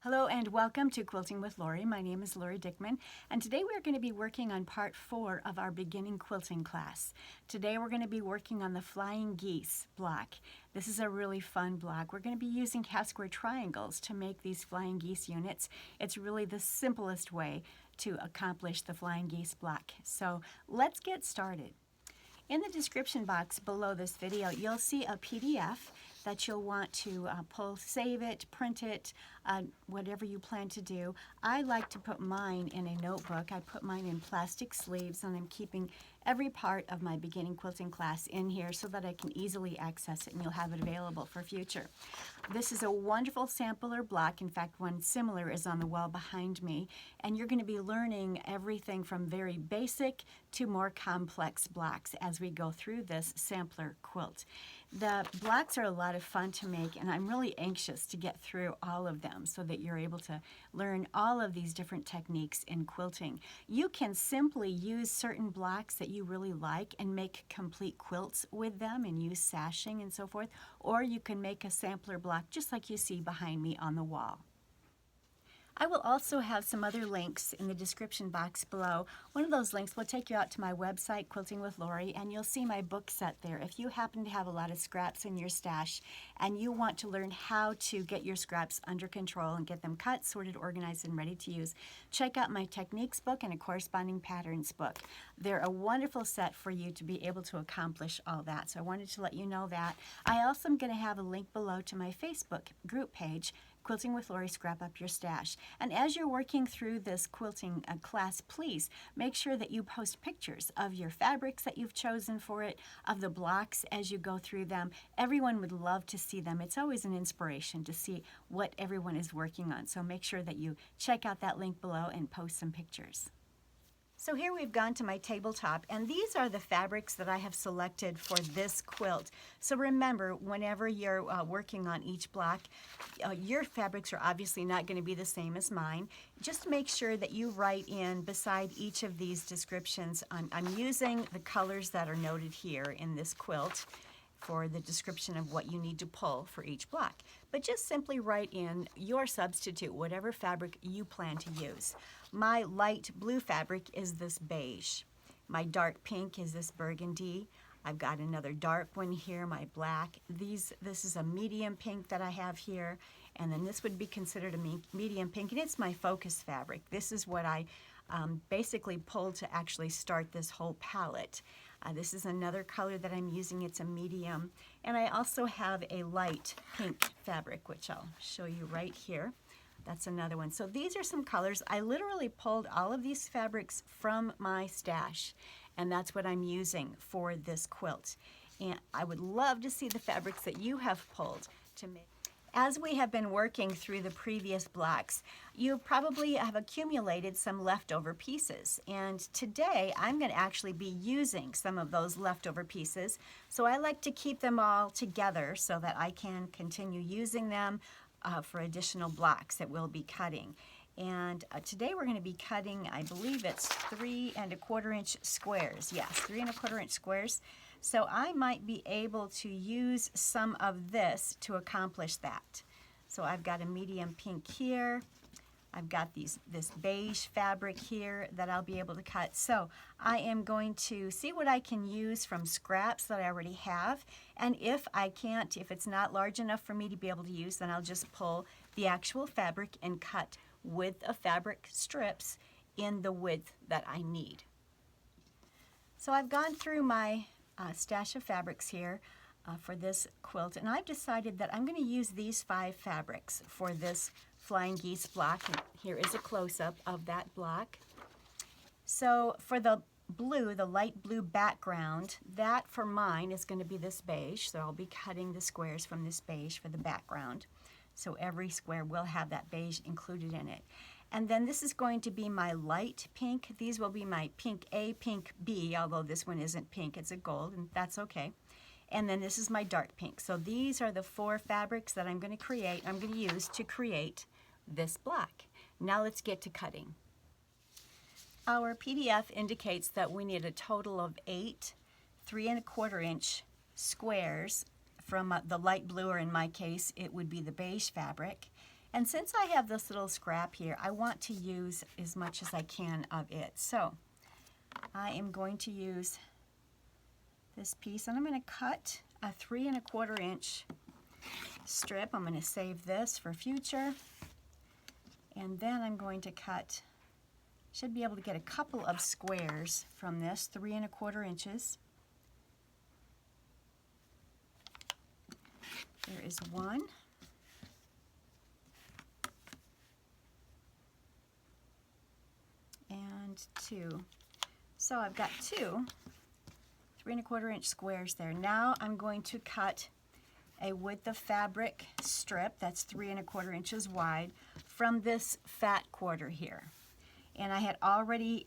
Hello and welcome to Quilting with Lori. My name is Lori Dickman, and today we're going to be working on part 4 of our beginning quilting class. Today we're going to be working on the Flying Geese block. This is a really fun block. We're going to be using half square triangles to make these Flying Geese units. It's really the simplest way to accomplish the Flying Geese block. So let's get started. In the description box below this video, you'll see a PDF that you'll want to save it, print it, whatever you plan to do. I like to put mine in a notebook. I put mine in plastic sleeves, and I'm keeping every part of my beginning quilting class in here so that I can easily access it, and you'll have it available for future. This is a wonderful sampler block. In fact, one similar is on the wall behind me, and you're going to be learning everything from very basic to more complex blocks as we go through this sampler quilt. The blocks are a lot of fun to make, and I'm really anxious to get through all of them so that you're able to learn all of these different techniques in quilting. You can simply use certain blocks that you really like and make complete quilts with them and use sashing and so forth, or you can make a sampler block just like you see behind me on the wall. I will also have some other links in the description box below. One of those links will take you out to my website, Quilting with Lori, and you'll see my book set there. If you happen to have a lot of scraps in your stash and you want to learn how to get your scraps under control and get them cut, sorted, organized, and ready to use, check out my techniques book and a corresponding patterns book. They're a wonderful set for you to be able to accomplish all that. So I wanted to let you know that. I also am going to have a link below to my Facebook group page, Quilting with Lori, Scrap Up Your Stash. And as you're working through this quilting class, please make sure that you post pictures of your fabrics that you've chosen for it, of the blocks as you go through them. Everyone would love to see them. It's always an inspiration to see what everyone is working on. So make sure that you check out that link below and post some pictures. So here we've gone to my tabletop, and these are the fabrics that I have selected for this quilt. So remember, whenever you're working on each block, your fabrics are obviously not going to be the same as mine. Just make sure that you write in beside each of these descriptions. I'm using the colors that are noted here in this quilt for the description of what you need to pull for each block. But just simply write in your substitute, whatever fabric you plan to use. My light blue fabric is this beige. My dark pink is this burgundy. I've got another dark one here, my black. This is a medium pink that I have here, and then this would be considered a medium pink, and it's my focus fabric. This is what I basically pulled to actually start this whole palette. This is another color that I'm using. It's a medium. And I also have a light pink fabric, which I'll show you right here. That's another one. So these are some colors. I literally pulled all of these fabrics from my stash, and that's what I'm using for this quilt. And I would love to see the fabrics that you have pulled to make. As we have been working through the previous blocks, you probably have accumulated some leftover pieces. And today I'm going to actually be using some of those leftover pieces. So I like to keep them all together so that I can continue using them for additional blocks that we'll be cutting. And today we're going to be cutting, I believe it's 3 1/4 inch squares. Yes, 3 1/4 inch squares. So I might be able to use some of this to accomplish that. So I've got a medium pink here. I've got this beige fabric here that I'll be able to cut. So I am going to see what I can use from scraps that I already have. And if I can't, if it's not large enough for me to be able to use, then I'll just pull the actual fabric and cut width of fabric strips in the width that I need. So I've gone through my stash of fabrics here for this quilt, and I've decided that I'm going to use these 5 fabrics for this Flying Geese block. And here is a close-up of that block. So for the blue, the light blue background, that for mine is going to be this beige, so I'll be cutting the squares from this beige for the background. So every square will have that beige included in it. And then this is going to be my light pink. These will be my pink A, pink B, although this one isn't pink, it's a gold, and that's okay. And then this is my dark pink. So these are the 4 fabrics that I'm going to use to create this block. Now let's get to cutting. Our PDF indicates that we need a total of 8 3 1/4 inch squares from the light blue, or in my case, it would be the beige fabric. And since I have this little scrap here, I want to use as much as I can of it. So I am going to use this piece, and I'm going to cut a 3 1/4 inch strip. I'm going to save this for future. And then I'm going to cut, should be able to get a couple of squares from this, 3 1/4 inches. There is one. And two. So I've got two 3 1/4 inch squares there. Now I'm going to cut a width of fabric strip that's 3 1/4 inches wide from this fat quarter here. And I had already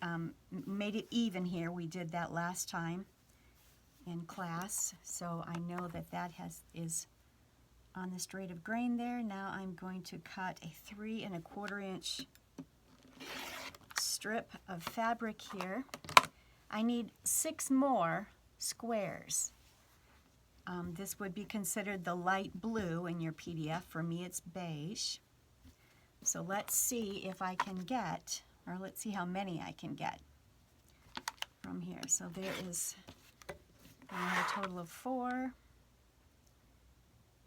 made it even here. We did that last time in class, so I know that that is on the straight of grain there. Now I'm going to cut a 3 1/4 inch strip of fabric here. I need 6 more squares. This would be considered the light blue in your PDF. For me, it's beige. So let's see if I can get, or let's see how many I can get from here. So there is a total of 4.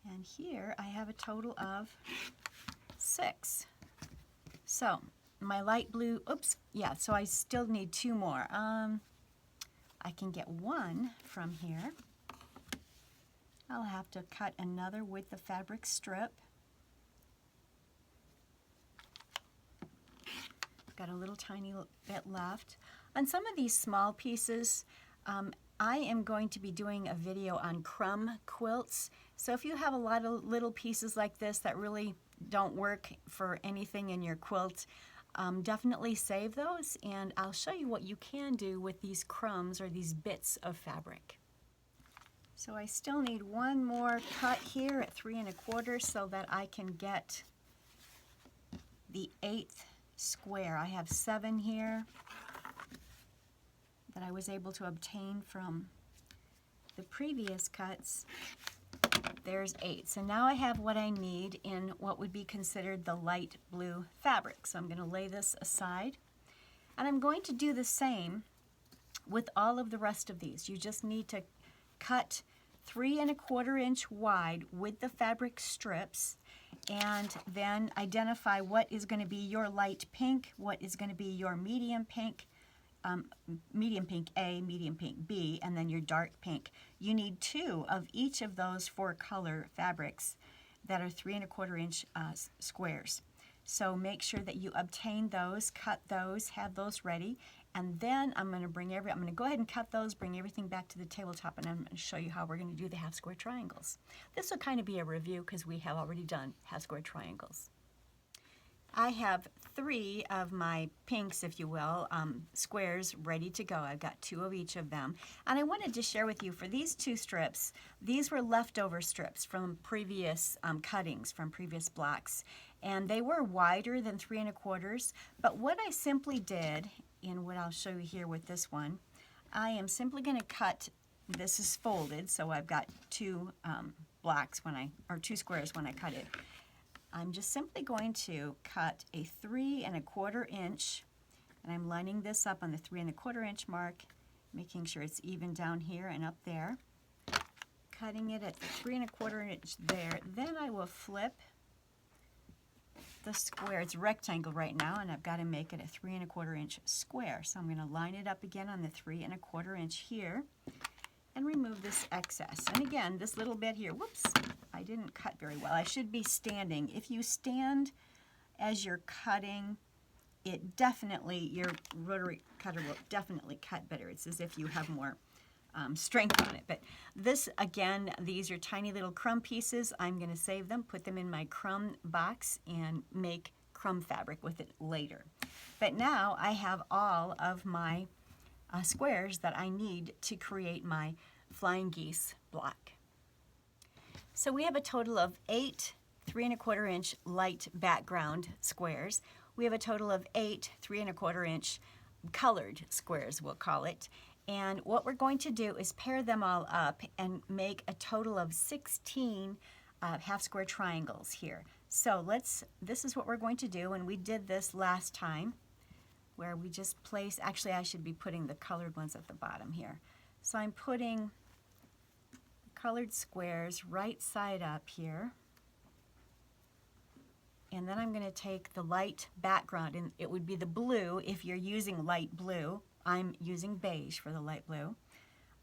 And here I have a total of 6. So my light blue, oops, yeah, so I still need 2 more. I can get 1 from here. I'll have to cut another width of fabric strip. Got a little tiny bit left. On some of these small pieces, I am going to be doing a video on crumb quilts. So if you have a lot of little pieces like this that really don't work for anything in your quilt, definitely save those, and I'll show you what you can do with these crumbs or these bits of fabric. So I still need 1 more cut here at 3 1/4 so that I can get the 8th square. I have 7 here that I was able to obtain from the previous cuts. There's 8. So now I have what I need in what would be considered the light blue fabric. So I'm going to lay this aside. And I'm going to do the same with all of the rest of these. You just need to cut 3 1/4 inch wide with the fabric strips, and then identify what is going to be your light pink, what is going to be your medium pink A, medium pink B, and then your dark pink. You need 2 of each of those 4 color fabrics that are 3 1/4 inch squares. So make sure that you obtain those, cut those, have those ready, and then I'm going to go ahead and cut those, bring everything back to the tabletop, and I'm going to show you how we're going to do the half square triangles. This will kind of be a review because we have already done half square triangles. I have 3 of my pinks, if you will, squares ready to go. I've got 2 of each of them. And I wanted to share with you, for these 2 strips, these were leftover strips from previous cuttings, from previous blocks. And they were wider than 3 1/4. But what I simply did, in what I'll show you here with this one, I am simply going to cut, this is folded, so I've got 2 blocks or 2 squares when I cut it. I'm just simply going to cut a 3 1/4 inch, and I'm lining this up on the 3 1/4 inch mark, making sure it's even down here and up there. Cutting it at the 3 1/4 inch there. Then I will flip the square. It's a rectangle right now, and I've got to make it a 3 1/4 inch square. So I'm going to line it up again on the 3 1/4 inch here and remove this excess. And again, this little bit here, whoops, I didn't cut very well. I should be standing. If you stand as you're cutting, it definitely, your rotary cutter will definitely cut better. It's as if you have more strength on it. But this, again, these are tiny little crumb pieces. I'm going to save them, put them in my crumb box, and make crumb fabric with it later. But now I have all of my squares that I need to create my Flying Geese block. So we have a total of 8 3 1/4 inch light background squares. We have a total of 8 3 1/4 inch colored squares, we'll call it. And what we're going to do is pair them all up and make a total of 16 half square triangles here. So this is what we're going to do, and we did this last time where we just place, actually I should be putting the colored ones at the bottom here. So I'm putting colored squares right side up here. And then I'm going to take the light background, and it would be the blue if you're using light blue. I'm using beige for the light blue.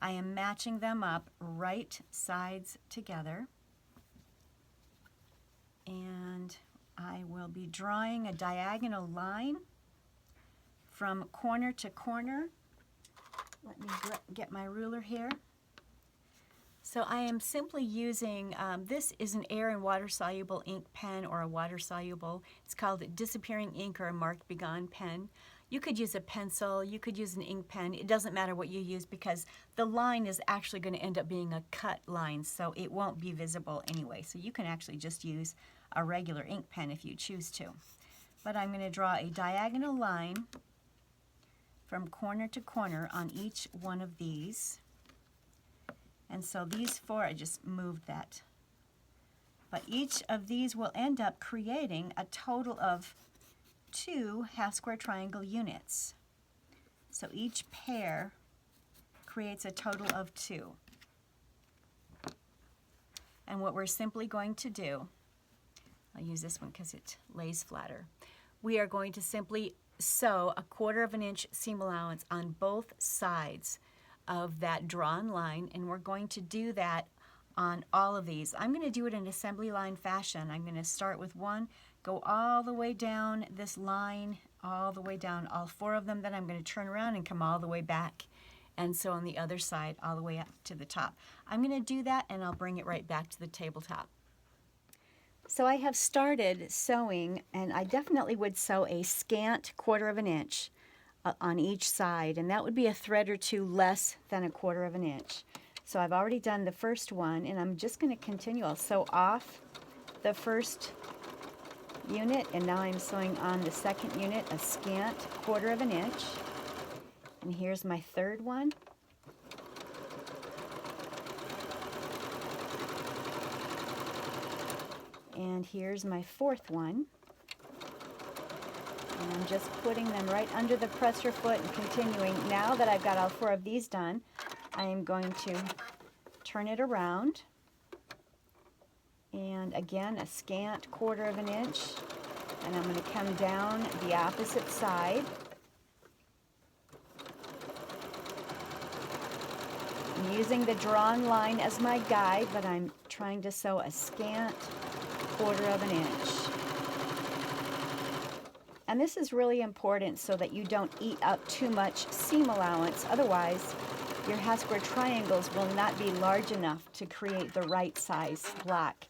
I am matching them up right sides together. And I will be drawing a diagonal line from corner to corner. Let me get my ruler here. So I am simply using, this is an air and water soluble ink pen or a water soluble. It's called a disappearing ink or a marked begone pen. You could use a pencil, you could use an ink pen. It doesn't matter what you use because the line is actually going to end up being a cut line, so it won't be visible anyway. So you can actually just use a regular ink pen if you choose to. But I'm going to draw a diagonal line from corner to corner on each one of these. And so these four, I just moved that. But each of these will end up creating a total of 2 half-square triangle units. So each pair creates a total of 2. And what we're simply going to do, I'll use this one because it lays flatter. We are going to simply sew a 1/4 inch seam allowance on both sides of that drawn line, and we're going to do that on all of these. I'm going to do it in assembly line fashion. I'm going to start with one, go all the way down this line, all the way down, all 4 of them, then I'm going to turn around and come all the way back, and so on the other side all the way up to the top. I'm going to do that and I'll bring it right back to the tabletop. So I have started sewing, and I definitely would sew a scant 1/4 inch on each side, and that would be a thread or 2 less than a 1/4 inch. So I've already done the first one, and I'm just going to continue. I'll sew off the first unit, and now I'm sewing on the second unit a scant 1/4 inch. And here's my third one. And here's my fourth one. And I'm just putting them right under the presser foot and continuing. Now that I've got all 4 of these done, I am going to turn it around. And again, a scant 1/4 inch. And I'm going to come down the opposite side. I'm using the drawn line as my guide, but I'm trying to sew a scant 1/4 inch. And this is really important so that you don't eat up too much seam allowance. Otherwise, your half-square triangles will not be large enough to create the right size block.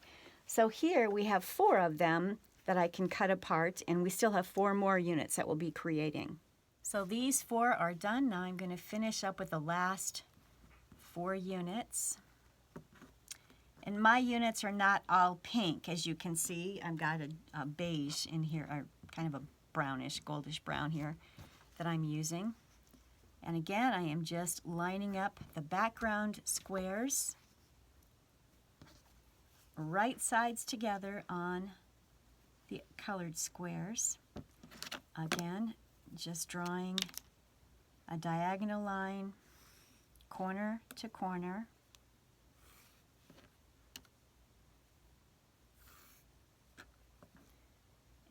So here we have 4 of them that I can cut apart, and we still have 4 more units that we'll be creating. So these 4 are done. Now I'm going to finish up with the last 4 units. And my units are not all pink, as you can see. I've got a beige in here, or kind of a brownish, goldish brown here that I'm using. And again, I am just lining up the background squares right sides together on the colored squares. Again, just drawing a diagonal line corner to corner.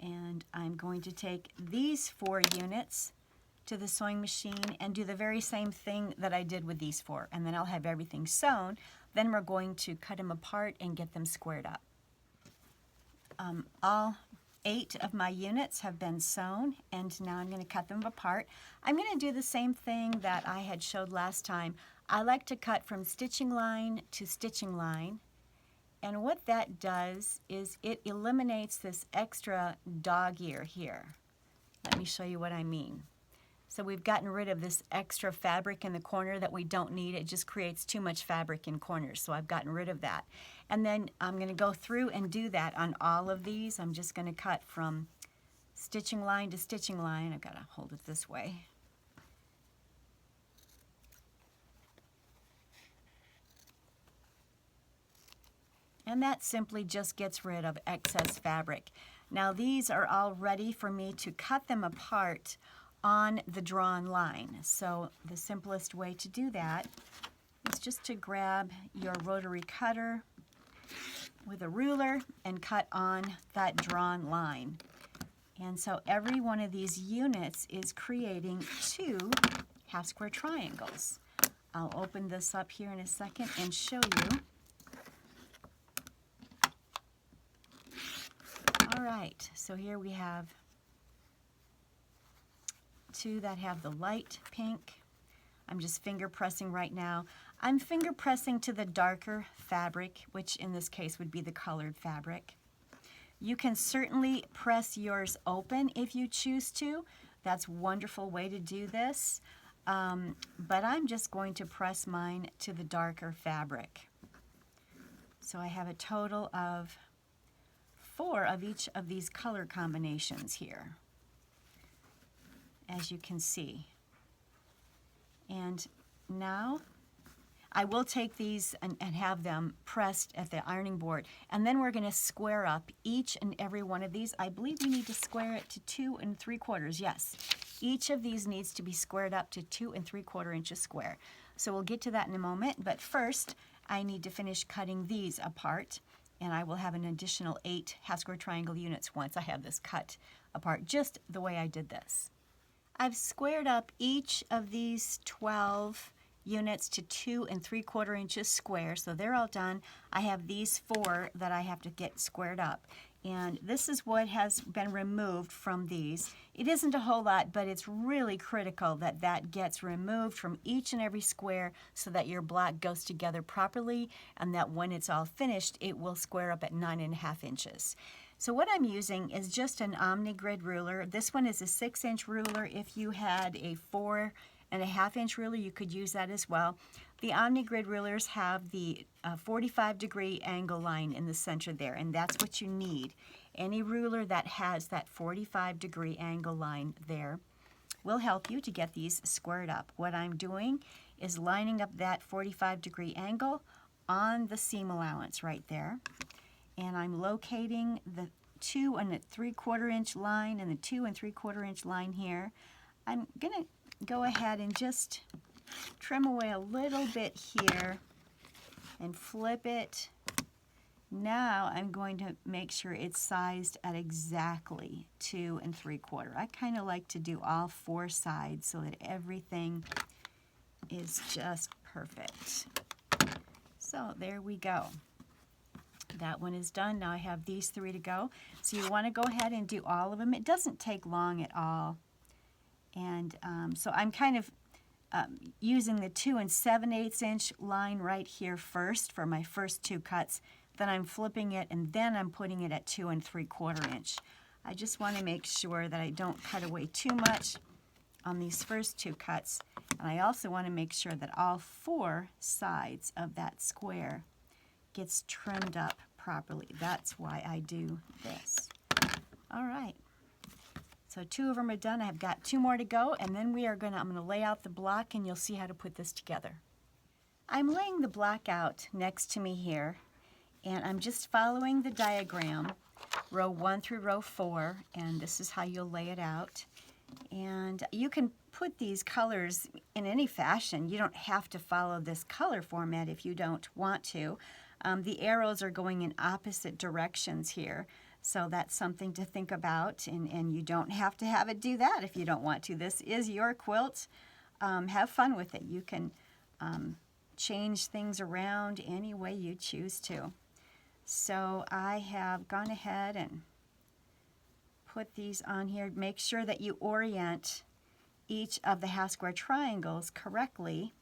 And I'm going to take these 4 units to the sewing machine and do the very same thing that I did with these 4. And then I'll have everything sewn. Then we're going to cut them apart and get them squared up. All 8 of my units have been sewn, and now I'm going to cut them apart. I'm going to do the same thing that I had showed last time. I like to cut from stitching line to stitching line. And what that does is it eliminates this extra dog ear here. Let me show you what I mean. So we've gotten rid of this extra fabric in the corner that we don't need. It just creates too much fabric in corners, so I've gotten rid of that. And then I'm going to go through and do that on all of these. I'm just going to cut from stitching line to stitching line. I've got to hold it this way. And that simply just gets rid of excess fabric. Now these are all ready for me to cut them apart on the drawn line. So the simplest way to do that is just to grab your rotary cutter with a ruler and cut on that drawn line. And so every one of these units is creating 2 half square triangles. I'll open this up here in a second and show you. All right, so here we have 2 that have the light pink. I'm just finger pressing right now. I'm finger pressing to the darker fabric, which in this case would be the colored fabric. You can certainly press yours open if you choose to. That's a wonderful way to do this. But I'm just going to press mine to the darker fabric. So I have a total of 4 of each of these color combinations here, as you can see. And now I will take these and have them pressed at the ironing board, and then we're going to square up each and every one of these. I believe we need to square it to 2 3/4. Yes, each of these needs to be squared up to 2 3/4 inches square. So we'll get to that in a moment, but first I need to finish cutting these apart, and I will have an additional 8 half square triangle units once I have this cut apart, just the way I did this. I've squared up each of these 12 units to 2 3/4 inches square, so they're all done. I have these 4 that I have to get squared up, and this is what has been removed from these. It isn't a whole lot, but it's really critical that that gets removed from each and every square so that your block goes together properly, and that when it's all finished, it will square up at 9.5 inches. So what I'm using is just an OmniGrid ruler. This one is a 6-inch ruler. If you had a 4.5-inch ruler, you could use that as well. The OmniGrid rulers have the 45-degree angle line in the center there, and that's what you need. Any ruler that has that 45-degree angle line there will help you to get these squared up. What I'm doing is lining up that 45-degree angle on the seam allowance right there. And I'm locating the 2 3/4 inch line and the 2 3/4 inch line here. I'm going to go ahead and just trim away a little bit here and flip it. Now I'm going to make sure it's sized at exactly 2 3/4. I kind of like to do all 4 sides so that everything is just perfect. So there we go. That one is done. Now I have these 3 to go. So you want to go ahead and do all of them. It doesn't take long at all. And so I'm kind of using the 2 7/8 inch line right here first for my first 2 cuts. Then I'm flipping it, and then I'm putting it at 2 3/4 inch. I just want to make sure that I don't cut away too much on these first 2 cuts. And I also want to make sure that all 4 sides of that square gets trimmed up properly. That's why I do this. All right. So 2 of them are done. I've got 2 more to go, and then I'm going to lay out the block, and you'll see how to put this together. I'm laying the block out next to me here, and I'm just following the diagram, row 1 through row 4, and this is how you'll lay it out. And you can put these colors in any fashion. You don't have to follow this color format if you don't want to. The arrows are going in opposite directions here, so that's something to think about, and you don't have to have it do that if you don't want to. This is your quilt. Have fun with it. You can change things around any way you choose to. So I have gone ahead and put these on here. Make sure that you orient each of the half square triangles correctly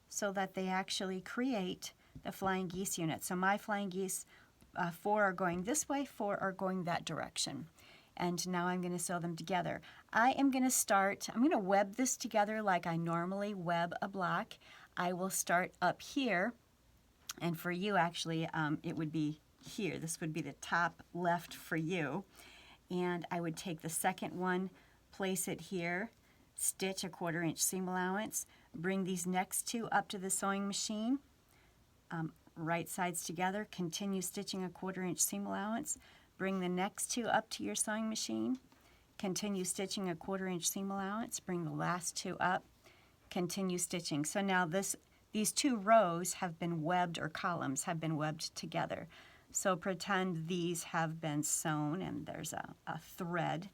so that they actually create the Flying Geese unit. So my Flying Geese, 4 are going this way, 4 are going that direction. And now I'm going to sew them together. I'm going to web this together like I normally web a block. I will start up here, and for you actually it would be here. This would be the top left for you. And I would take the second one, place it here, stitch a 1/4 inch seam allowance, bring these next 2 up to the sewing machine, right sides together, continue stitching a 1/4 inch seam allowance, bring the next 2 up to your sewing machine, continue stitching a 1/4 inch seam allowance, bring the last 2 up, continue stitching. So now these 2 rows have been webbed, or columns have been webbed together. So pretend these have been sewn and there's a thread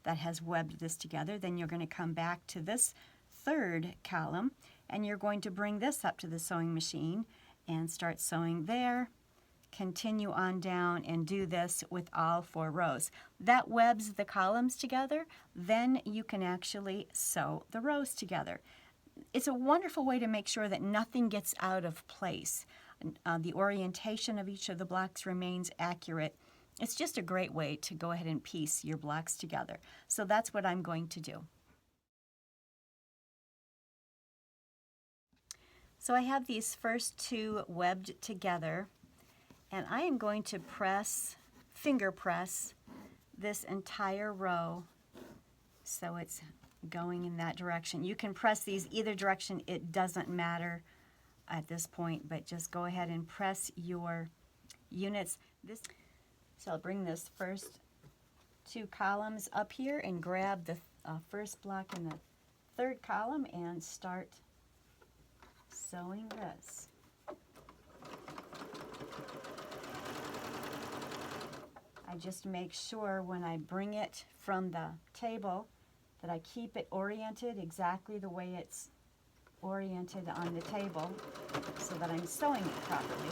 that has webbed this together. Then you're going to come back to this 3rd column and you're going to bring this up to the sewing machine and start sewing there. Continue on down and do this with all 4 rows. That webs the columns together. Then you can actually sew the rows together. It's a wonderful way to make sure that nothing gets out of place. The orientation of each of the blocks remains accurate. It's just a great way to go ahead and piece your blocks together. So that's what I'm going to do. So I have these first 2 webbed together, and I am going to finger press this entire row so it's going in that direction. You can press these either direction, it doesn't matter at this point, but just go ahead and press your units. So I'll bring this first 2 columns up here and grab the first block in the 3rd column and start sewing this. I just make sure when I bring it from the table that I keep it oriented exactly the way it's oriented on the table so that I'm sewing it properly.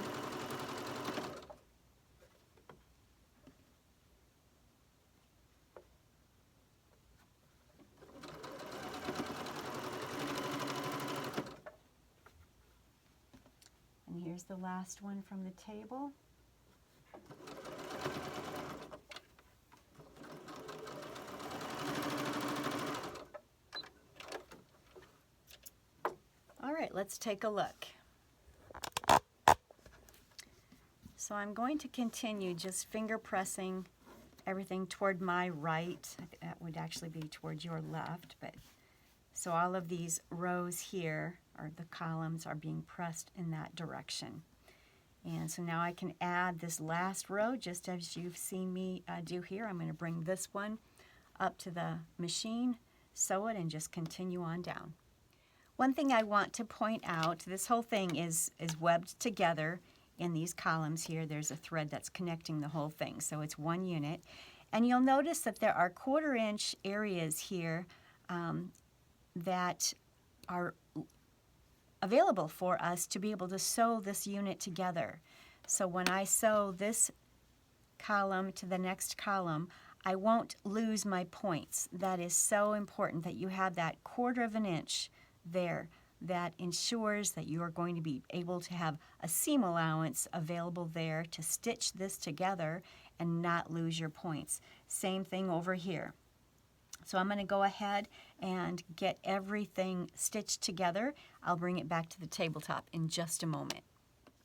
And here's the last one from the table. All right, let's take a look. So I'm going to continue just finger pressing everything toward my right. That would actually be towards your left, but so all of these rows here, or the columns, are being pressed in that direction. And so now I can add this last row just as you've seen me do here. I'm going to bring this one up to the machine, sew it, and just continue on down. One thing I want to point out, this whole thing is webbed together in these columns here. There's a thread that's connecting the whole thing, so it's one unit. And you'll notice that there are 1/4 inch areas here that are available for us to be able to sew this unit together. So when I sew this column to the next column, I won't lose my points. That is so important that you have that 1/4 inch there. That ensures that you are going to be able to have a seam allowance available there to stitch this together and not lose your points. Same thing over here. So I'm going to go ahead and get everything stitched together. I'll bring it back to the tabletop in just a moment.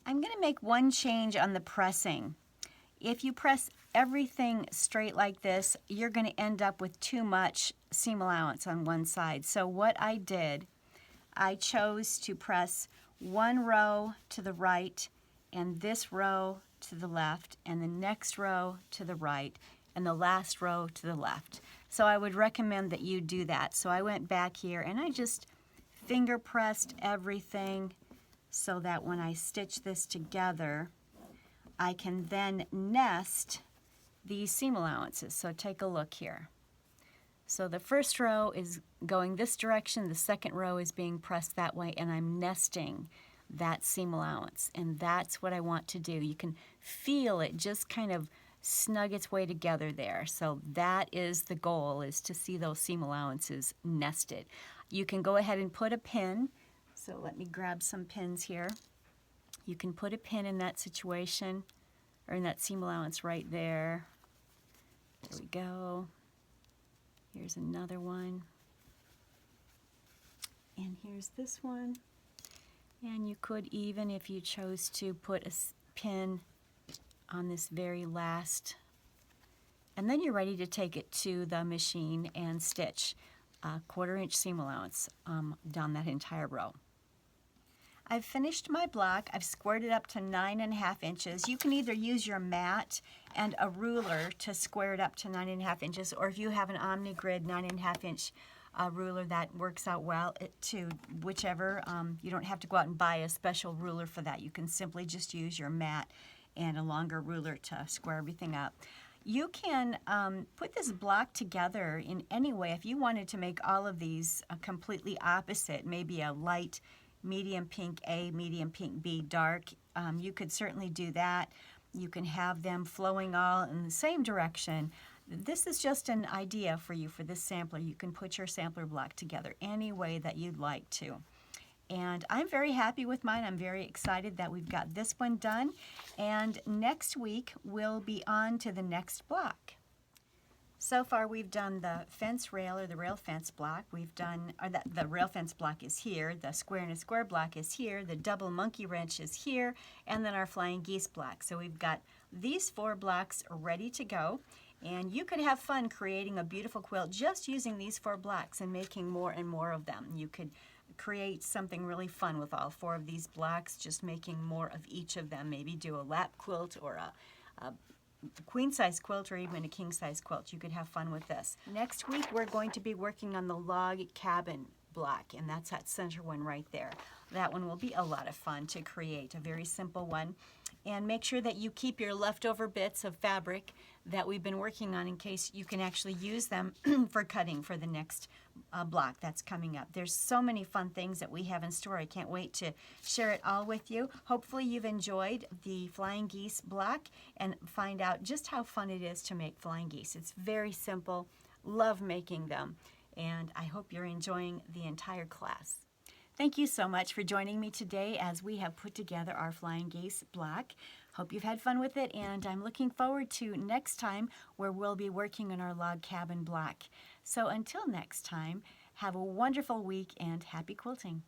I'm going to make one change on the pressing. If you press everything straight like this, you're going to end up with too much seam allowance on one side. So what I did, I chose to press one row to the right and this row to the left and the next row to the right and the last row to the left. So I would recommend that you do that. So I went back here and I just finger pressed everything so that when I stitch this together, I can then nest these seam allowances. So take a look here. So the first row is going this direction, the second row is being pressed that way, and I'm nesting that seam allowance. And that's what I want to do. You can feel it just kind of snug its way together there. So that is the goal, is to see those seam allowances nested. You can go ahead and put a pin. So let me grab some pins here. You can put a pin in that situation, or in that seam allowance right there. There we go. Here's another one. And here's this one. And you could even, if you chose to, put a pin on this very last. And then you're ready to take it to the machine and stitch a 1/4 inch seam allowance down that entire row. I've finished my block. I've squared it up to 9.5 inches. You can either use your mat and a ruler to square it up to 9.5 inches, or if you have an OmniGrid 9.5 inch ruler, that works out well too. Whichever, you don't have to go out and buy a special ruler for that. You can simply just use your mat and a longer ruler to square everything up. You can put this block together in any way. If you wanted to make all of these completely opposite, maybe a light medium pink A, medium pink B, dark, you could certainly do that. You can have them flowing all in the same direction. This is just an idea for you for this sampler. You can put your sampler block together any way that you'd like to. And I'm very happy with mine. I'm very excited that we've got this one done. And next week, we'll be on to the next block. So far, we've done the fence rail or the rail fence block. We've done, or the rail fence block is here, the square and a square block is here, the double monkey wrench is here, and then our flying geese block. So we've got these 4 blocks ready to go. And you could have fun creating a beautiful quilt just using these 4 blocks and making more and more of them. You could create something really fun with all 4 of these blocks, just making more of each of them. Maybe do a lap quilt or a queen size quilt or even a king size quilt. You could have fun with this. Next week we're going to be working on the log cabin block, and that's that center one right there. That one will be a lot of fun to create, a very simple one. And make sure that you keep your leftover bits of fabric that we've been working on in case you can actually use them for cutting for the next block that's coming up. There's so many fun things that we have in store. I can't wait to share it all with you. Hopefully you've enjoyed the flying geese block and find out just how fun it is to make flying geese. It's very simple. Love making them. And I hope you're enjoying the entire class. Thank you so much for joining me today as we have put together our flying geese block. Hope you've had fun with it, and I'm looking forward to next time where we'll be working on our log cabin block. So until next time, have a wonderful week and happy quilting.